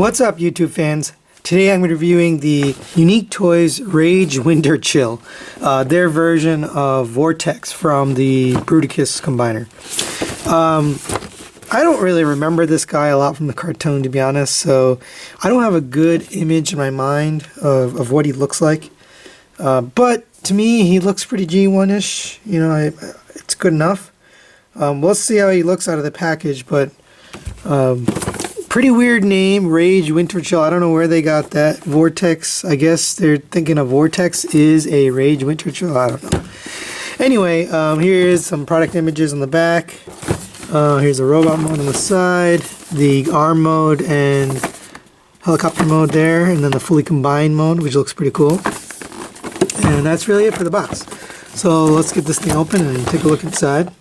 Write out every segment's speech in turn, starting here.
What's up, YouTube fans? Today I'm reviewing the Unique Toys Rage Winterchill, their version of Vortex from the Bruticus combiner. I don't really remember this guy a lot from the cartoon, to be honest, so I don't have a good image in my mind of what he looks like. But to me, he looks pretty G1-ish. You know, it's good enough. We'll see how he looks out of the package, but pretty weird name, Rage Winterchill. I don't know where they got that. Vortex, I guess they're thinking of Vortex is a Rage Winterchill. I don't know. Anyway, here's some product images on the back. Here's a robot mode on the side, the arm mode and helicopter mode there, and then the fully combined mode, which looks pretty cool. And that's really it for the box. So let's get this thing open and take a look inside.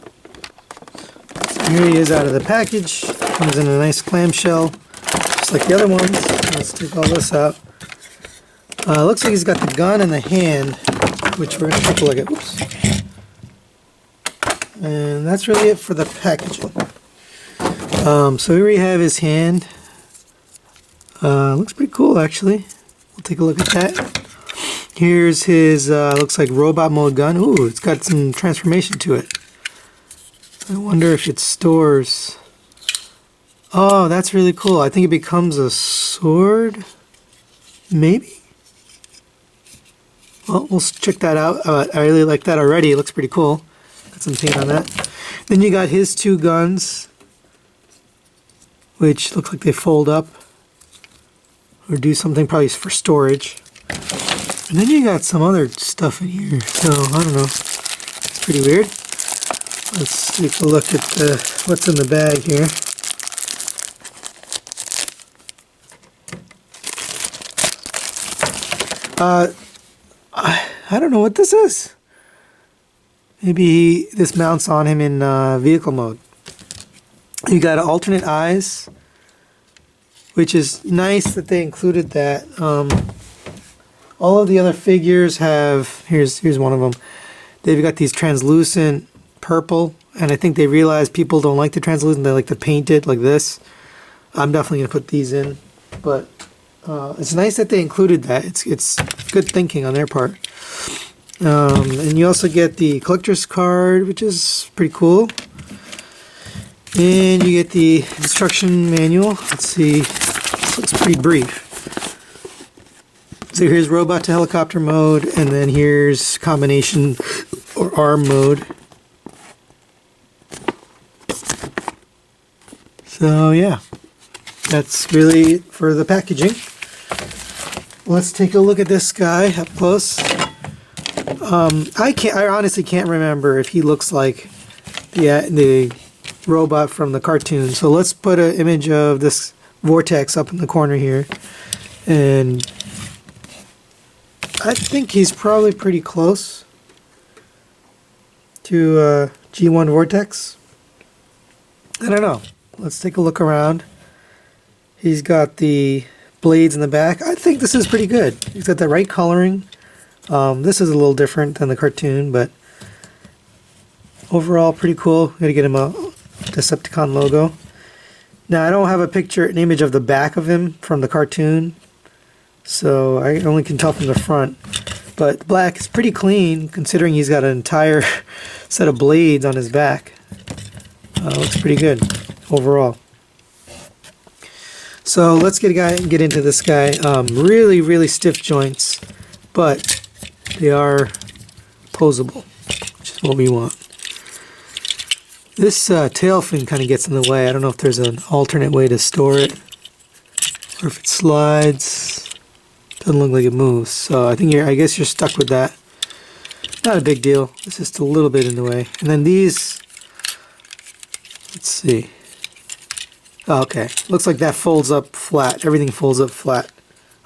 So here he is out of the package. Comes in a nice clamshell, just like the other ones. Let's take all this out. Looks like he's got the gun in the hand, which we're going to take a look at. Oops. And that's really it for the packaging. So here we have his hand. Looks pretty cool, actually. We'll take a look at that. Here's his, looks like robot mode gun. Ooh, it's got some transformation to it. I wonder if it stores... Oh, that's really cool. I think it becomes a sword? Maybe? Well, we'll check that out. I really like that already. It looks pretty cool. Got some paint on that. Then you got his two guns, which look like they fold up or do something probably for storage. And then you got some other stuff in here. So, I don't know. It's pretty weird. Let's take a look at what's in the bag here. I don't know what this is. Maybe this mounts on him in vehicle mode. You got alternate eyes, which is nice that they included that. All of the other figures have, here's one of them. They've got these translucent purple, and I think they realize people don't like the translucent. They like to paint it like this. I'm definitely gonna put these in, but it's nice that they included that. It's good thinking on their part. And you also get the collector's card, which is pretty cool. And you get the instruction manual. Let's see, this looks pretty brief. So here's robot to helicopter mode, and then here's combination or arm mode. So yeah, that's really it for the packaging. Let's take a look at this guy up close. I honestly can't remember if he looks like the robot from the cartoon. So let's put an image of this Vortex up in the corner here, and I think he's probably pretty close to G1 Vortex. I don't know. Let's take a look around. He's got the blades in the back. I think this is pretty good. He's got the right coloring. This is a little different than the cartoon, but overall pretty cool. Gotta get him a Decepticon logo. Now I don't have an image of the back of him from the cartoon, so I only can tell from the front. But black is pretty clean considering he's got an entire set of blades on his back. Looks pretty good overall. So let's get into this guy. Really, really stiff joints, but they are posable, which is what we want. This tail fin kind of gets in the way. I don't know if there's an alternate way to store it, or if it slides. Doesn't look like it moves, so I guess you're stuck with that. Not a big deal. It's just a little bit in the way. And then these, let's see. Oh, okay, looks like that folds up flat. Everything folds up flat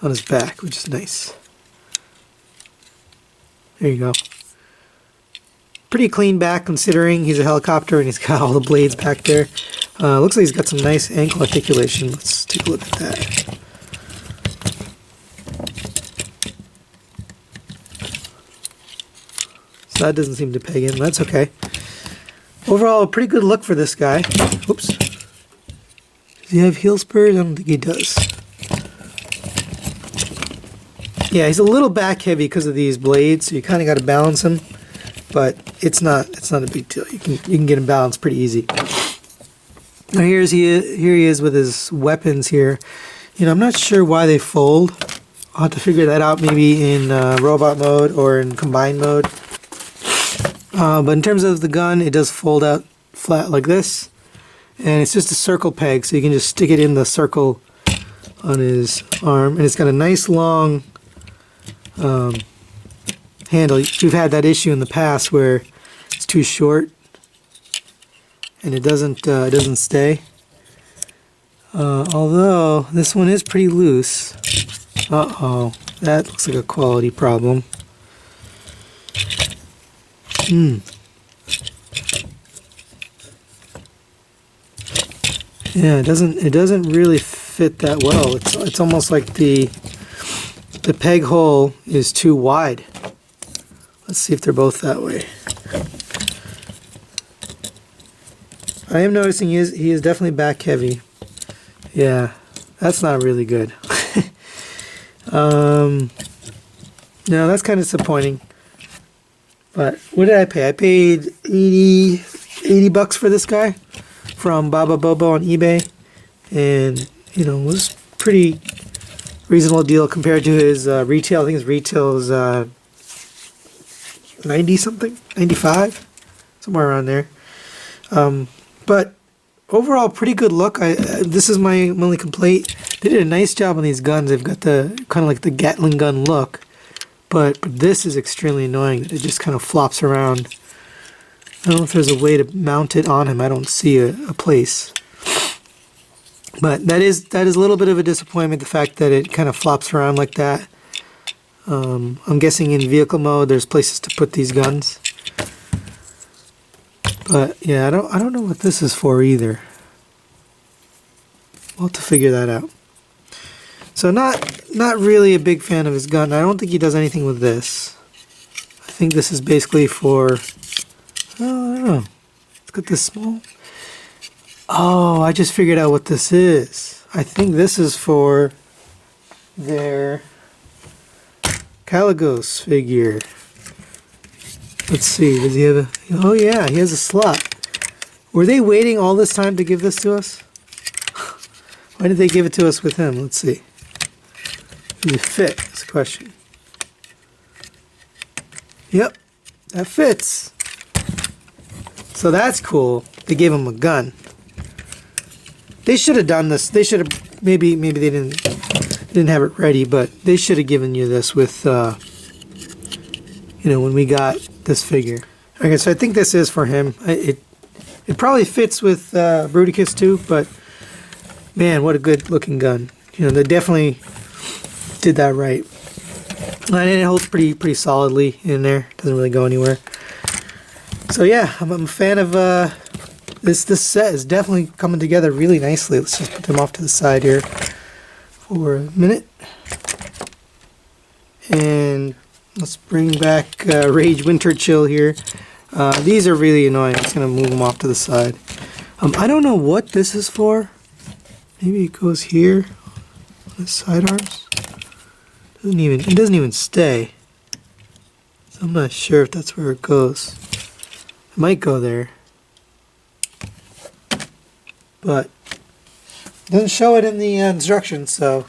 on his back, which is nice. There you go. Pretty clean back considering he's a helicopter and he's got all the blades back there. Looks like he's got some nice ankle articulation. Let's take a look at that. So that doesn't seem to peg in. That's okay. Overall, a pretty good look for this guy. Oops. Does he have heel spurs? I don't think he does. Yeah, he's a little back heavy because of these blades, so you kind of got to balance him. But it's not a big deal. You can get him balanced pretty easy. Now here he is with his weapons here. You know, I'm not sure why they fold. I'll have to figure that out maybe in robot mode or in combined mode. But in terms of the gun, it does fold out flat like this. And it's just a circle peg, so you can just stick it in the circle on his arm. And it's got a nice long handle. You've had that issue in the past where it's too short and it doesn't stay. Although this one is pretty loose. Uh-oh, that looks like a quality problem. Yeah, it doesn't really fit that well. It's almost like the peg hole is too wide. Let's see if they're both that way. I am noticing he is definitely back heavy. Yeah, that's not really good. No, that's kind of disappointing. But what did I pay? I paid 80 bucks for this guy from Baba Bobo on eBay, and you know, it was pretty reasonable deal compared to his retail. I think his retail is 90 something, 95, somewhere around there. But overall, pretty good look. This is my only complaint. They did a nice job on these guns. They've got the kind of like the Gatling gun look, but this is extremely annoying. It just kind of flops around. I don't know if there's a way to mount it on him. I don't see a place. But that is a little bit of a disappointment, the fact that it kind of flops around like that. I'm guessing in vehicle mode there's places to put these guns. But yeah, I don't know what this is for either. We'll have to figure that out. So not really a big fan of his gun. I don't think he does anything with this. I think this is basically for, oh, I don't know. It's got this small. Oh, I just figured out what this is. I think this is for their Caligos figure. Let's see, does he have a... Oh yeah, he has a slot. Were they waiting all this time to give this to us? Why did they give it to us with him? Let's see. Does it fit? That's the question. Yep, that fits. So that's cool. They gave him a gun. They should have done this. They should have... Maybe they didn't have it ready, but they should have given you this with... you know, when we got this figure. Okay, so I think this is for him. It probably fits with Bruticus too, but man, what a good looking gun. You know, they definitely did that right. And it holds pretty solidly in there. Doesn't really go anywhere. So yeah, I'm a fan of this set is definitely coming together really nicely. Let's just put them off to the side here for a minute. And let's bring back Rage Winterchill here. These are really annoying. I'm just going to move them off to the side. I don't know what this is for. Maybe it goes here on the sidearms. It doesn't even stay. So I'm not sure if that's where it goes. It might go there. But it doesn't show it in the instructions, so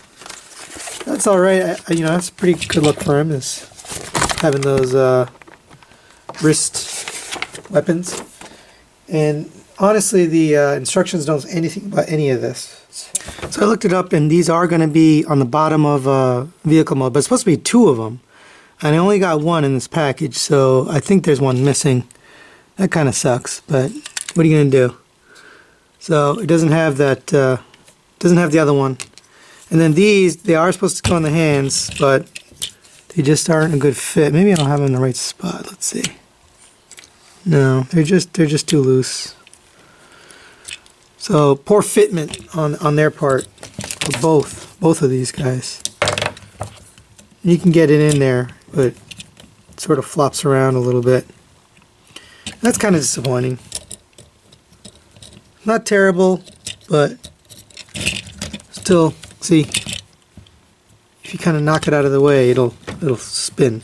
that's alright. You know, that's a pretty good look for him, is having those wrist weapons. And honestly, the instructions don't say anything about any of this. So I looked it up, and these are going to be on the bottom of vehicle mode, but it's supposed to be 2 of them. And I only got 1 in this package, so I think there's 1 missing. That kind of sucks, but what are you going to do? So it doesn't have that, doesn't have the other one. And then these, they are supposed to go on the hands, but they just aren't a good fit. Maybe I don't have them in the right spot. Let's see. No, they're just too loose. So poor fitment on their part for both of these guys. You can get it in there, but it sort of flops around a little bit. That's kind of disappointing. Not terrible, but still, see, if you kind of knock it out of the way, it'll spin.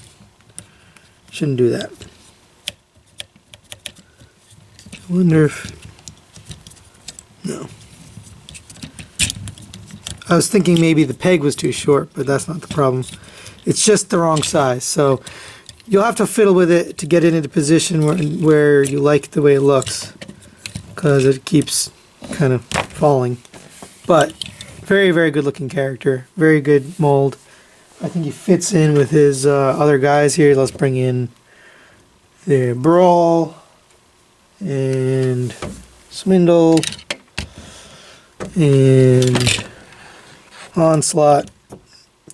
Shouldn't do that. I wonder if... No. I was thinking maybe the peg was too short, but that's not the problem. It's just the wrong size. So you'll have to fiddle with it to get it into position where you like the way it looks, because it keeps kind of falling. But very, very good looking character. Very good mold. I think he fits in with his other guys here. Let's bring in the Brawl and Swindle and Onslaught.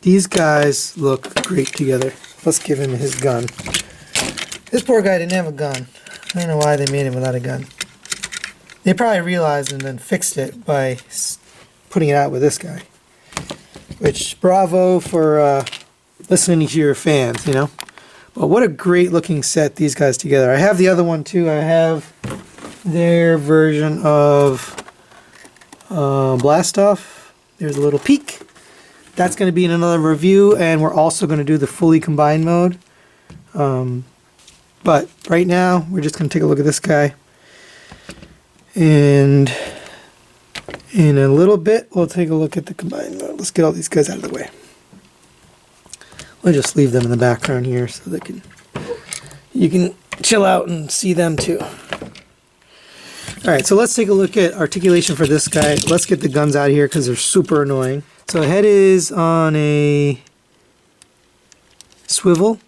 These guys look great together. Let's give him his gun. This poor guy didn't have a gun. I don't know why they made him without a gun. They probably realized and then fixed it by putting it out with this guy. Which, bravo for listening to your fans, you know. But what a great looking set, these guys together. I have the other one too. I have their version of Blastoff. There's a little peek. That's going to be in another review, and we're also going to do the fully combined mode. But right now, we're just going to take a look at this guy. And in a little bit, we'll take a look at the combined mode. Let's get all these guys out of the way. We'll just leave them in the background here so they you can chill out and see them too. Alright, so let's take a look at articulation for this guy. Let's get the guns out of here because they're super annoying. So head is on a swivel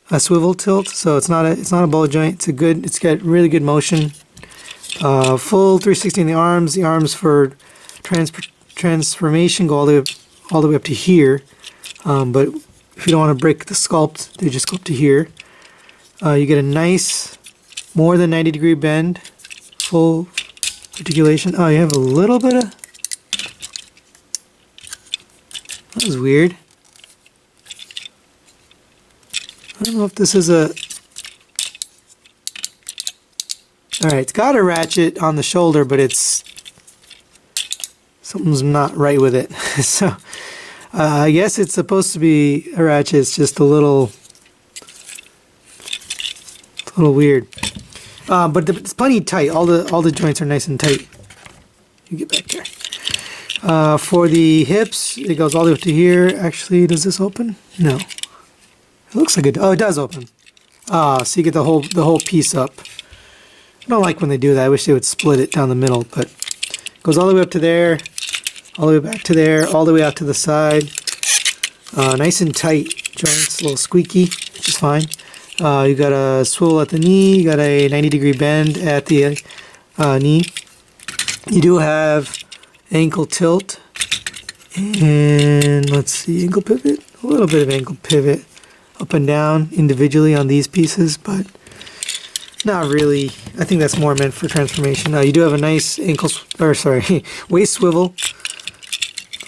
tilt. So it's not a ball joint. It's got really good motion. Full 360 in the arms. The arms for transformation go all the way up to here. But if you don't want to break the sculpt, they just go up to here. You get a nice, more than 90-degree bend. Full articulation. Oh, you have a little bit of... That was weird. I don't know if this is a... Alright, it's got a ratchet on the shoulder, but something's not right with it. So, I guess it's supposed to be a ratchet, it's just a little weird. But it's plenty tight. All the joints are nice and tight. You get back there. For the hips, it goes all the way up to here. Actually, does this open? No. It looks like it. Oh, it does open. So you get the whole piece up. I don't like when they do that. I wish they would split it down the middle, but it goes all the way up to there, all the way back to there, all the way out to the side. Nice and tight joints, a little squeaky, which is fine. You got a swivel at the knee, you got a 90-degree bend at the knee. You do have ankle tilt, and let's see, ankle pivot, a little bit of ankle pivot up and down individually on these pieces, but not really. I think that's more meant for transformation. You do have a nice waist swivel,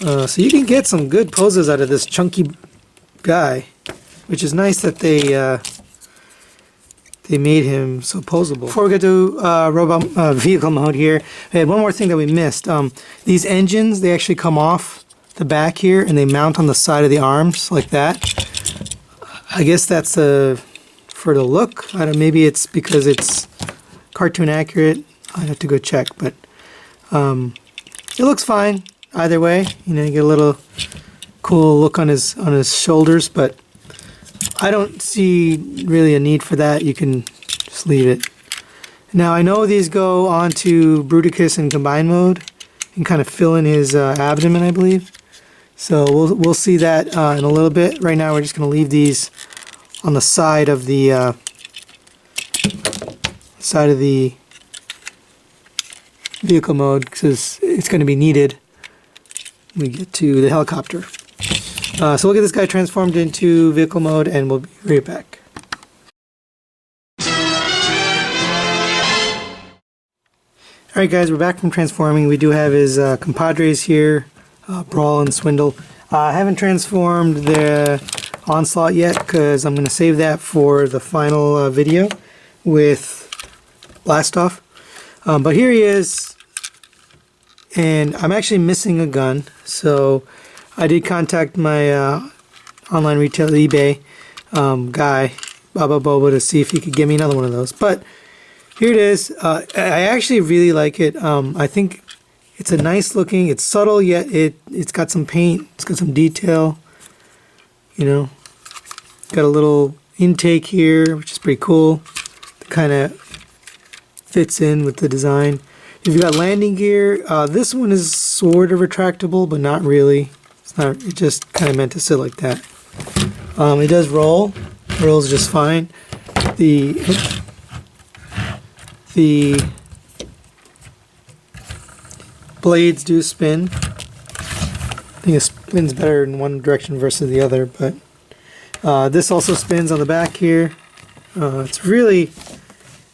so you can get some good poses out of this chunky guy, which is nice that they made him so posable. Before we get to robot vehicle mode here, we had one more thing that we missed. These engines, they actually come off the back here and they mount on the side of the arms like that. I guess that's for the look. I don't. Maybe it's because it's cartoon accurate. I'd have to go check, but it looks fine either way. You know, you get a little cool look on his shoulders, but I don't see really a need for that. You can just leave it. Now I know these go onto Bruticus in combined mode and kind of fill in his abdomen, I believe. So we'll see that in a little bit. Right now we're just going to leave these on the side of the vehicle mode because it's going to be needed when we get to the helicopter. So we'll get this guy transformed into vehicle mode and we'll be right back. Alright guys, we're back from transforming. We do have his compadres here, Brawl and Swindle. I haven't transformed the Onslaught yet because I'm going to save that for the final video with Blastoff. But here he is, and I'm actually missing a gun, so I did contact my online retail eBay guy, Baba Boba, to see if he could give me another one of those. But here it is. I actually really like it. I think it's a nice looking. It's subtle, yet it's got some paint. It's got some detail. You know, got a little intake here, which is pretty cool. It kind of fits in with the design. You've got landing gear. This one is sort of retractable, but not really. It's not. It's just kind of meant to sit like that. It does roll. Rolls just fine. The blades do spin. I think it spins better in one direction versus the other, but this also spins on the back here. It's really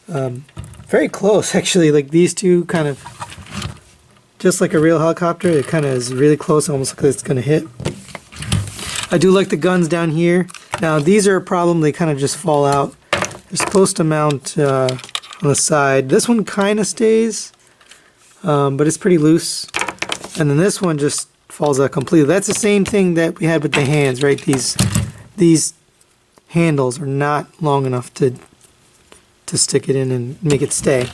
very close, actually. Like these two kind of, just like a real helicopter, it kind of is really close, almost like it's going to hit. I do like the guns down here. Now these are a problem, they kind of just fall out. They're supposed to mount on the side. This one kind of stays, but it's pretty loose. And then this one just falls out completely. That's the same thing that we had with the hands, right? These handles are not long enough to stick it in and make it stay.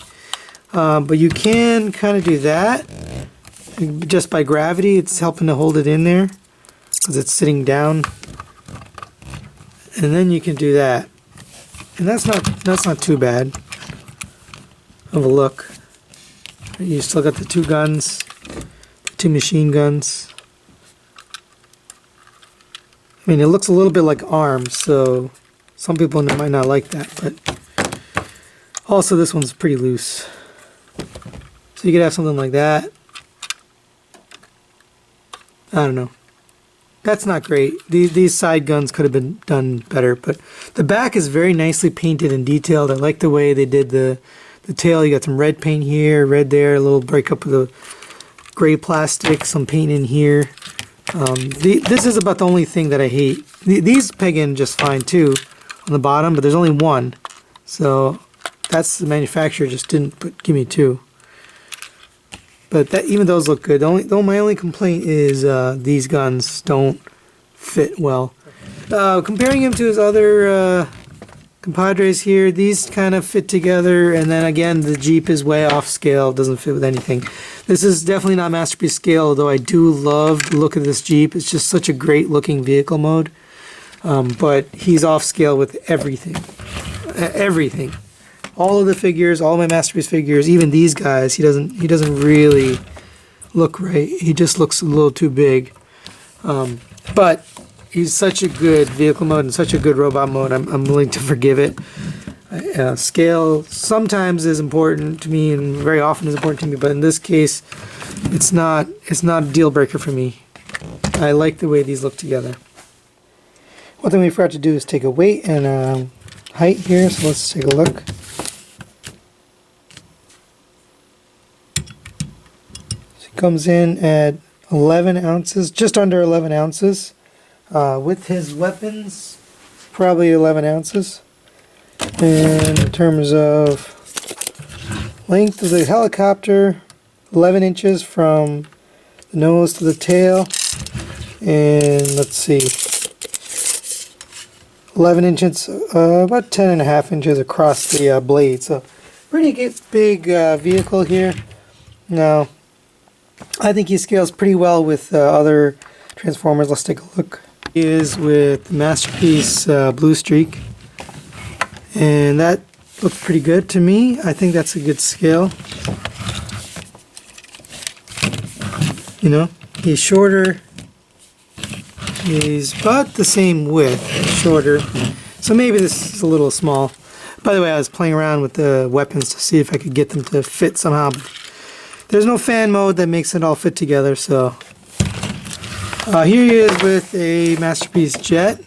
But you can kind of do that just by gravity. It's helping to hold it in there because it's sitting down. And then you can do that. And that's not too bad of a look. You still got the two guns, the two machine guns. I mean, it looks a little bit like arms, so some people might not like that, but also this one's pretty loose. So you could have something like that. I don't know. That's not great. These side guns could have been done better, but the back is very nicely painted and detailed. I like the way they did the tail. You got some red paint here, red there, a little breakup of the gray plastic, some paint in here. This is about the only thing that I hate. These peg in just fine too on the bottom, but there's only one. So that's the manufacturer just didn't give me two. But even those look good. My only complaint is these guns don't fit well. Comparing him to his other compadres here, these kind of fit together, and then again the Jeep is way off scale, doesn't fit with anything. This is definitely not Masterpiece scale, although I do love the look of this Jeep. It's just such a great looking vehicle mode. But he's off scale with everything. Everything. All of the figures, all my Masterpiece figures, even these guys, he doesn't really look right. He just looks a little too big. But he's such a good vehicle mode and such a good robot mode, I'm willing to forgive it. Scale sometimes is important to me and very often is important to me, but in this case, it's not a deal breaker for me. I like the way these look together. One thing we forgot to do is take a weight and height here, so let's take a look. So it comes in at 11 ounces, just under 11 ounces. With his weapons, probably 11 ounces. And in terms of length of the helicopter, 11 inches from the nose to the tail. And let's see, 11 inches, about 10.5 inches across the blade. So pretty big vehicle here. Now, I think he scales pretty well with other Transformers. Let's take a look. He is with Masterpiece Blue Streak, and that looks pretty good to me. I think that's a good scale. You know, he's shorter. He's about the same width, shorter. So maybe this is a little small. By the way, I was playing around with the weapons to see if I could get them to fit somehow. There's no fan mode that makes it all fit together, so. Here he is with a Masterpiece Jet,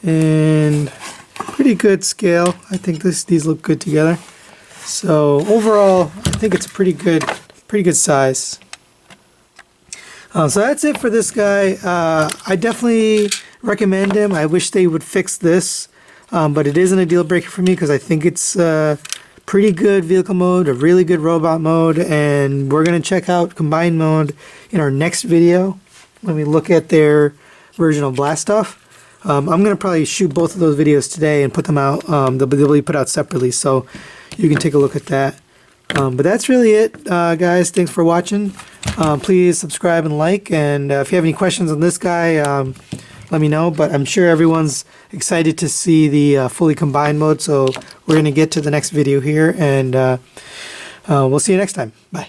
and pretty good scale. I think these look good together. So overall, I think it's a pretty good size. So that's it for this guy. I definitely recommend him. I wish they would fix this, but it isn't a deal breaker for me because I think it's pretty good vehicle mode, a really good robot mode, and we're gonna check out combined mode in our next video. when we look at their version of Blast Off. I'm going to probably shoot both of those videos today and put them out. They'll be put out separately, so you can take a look at that. But that's really it, guys. Thanks for watching. Please subscribe and like, and if you have any questions on this guy, let me know. But I'm sure everyone's excited to see the fully combined mode, so we're going to get to the next video here, and we'll see you next time. Bye.